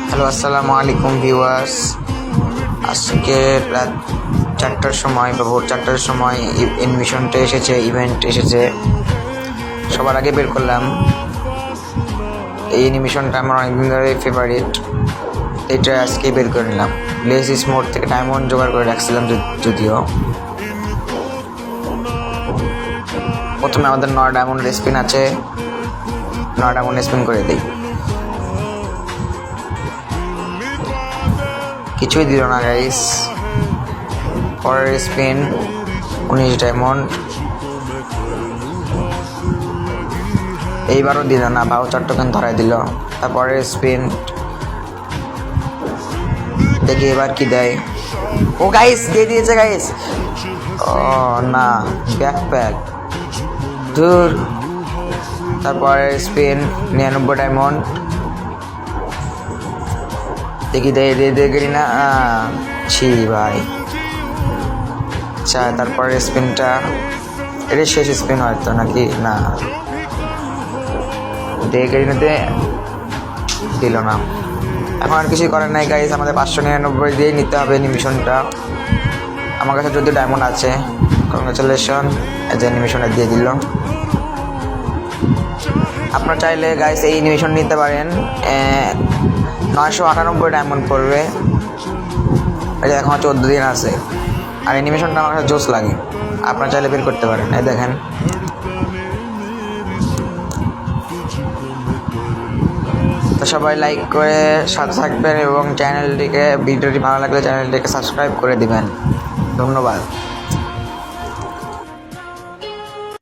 Hello, আসসালামু আলাইকুম viewers. আজকে রাত 4টার সময় বা ভোর 4টার সময় ইনভিশনটা এসেছে, ইভেন্ট এসেছে। সবার আগে বের করলাম। এই অ্যানিমেশনটা আমার অনেকদিন ধরে ফেভারিট, এটা আজকে বের করে নিলাম। লেস স্মোর থেকে ডায়মন্ড জোগাড় করে রাখছিলাম, যদিও প্রথমে আমাদের 9 ডায়মন্ডের স্পিন আছে, 9 ডায়মন্ড স্পিন করে দিই। কিছুই দিল না গাইস। পরের স্পিন 19 ডায়মন্ড, এইবারও দিল না, ভাউচার টোকেন ধরাই দিল। তারপরের স্পিন দেখি এবার কি দেয়। ও গাইস, দিয়ে দিয়েছে গাইস। ও না, ব্যাকপ্যাক দূর। তারপরের স্পিন 99 ডায়মন্ড, দেখি দেখি না, ছি ভাই। আচ্ছা, তারপরে স্পিনটা, এটা শেষ স্পিন হয়তো নাকি, না দেখে নিতে দিল না। এখন আর কিছুই করার নাই গাইস, আমাদের 599 দিয়ে নিতে হবে অ্যানিমেশনটা। আমার কাছে যদি ডায়মন্ড আছে, কংগ্রেচুলেশন, এজ অ্যানিমেশনে দিয়ে দিল। আপনারা চাইলে গাইস এই অ্যানিমেশন নিতে পারেন, 998 ডায়মন্ড পড়বে। এটা এখন 14 দিন আছে, আর অ্যানিমেশনটা আমার কাছে জোস লাগে। আপনারা চাইলে বের করতে পারেন। এই দেখেন, তো সবাই লাইক করে সাথে থাকবেন এবং ভিডিওটি ভালো লাগলে চ্যানেলটিকে সাবস্ক্রাইব করে দিবেন। ধন্যবাদ।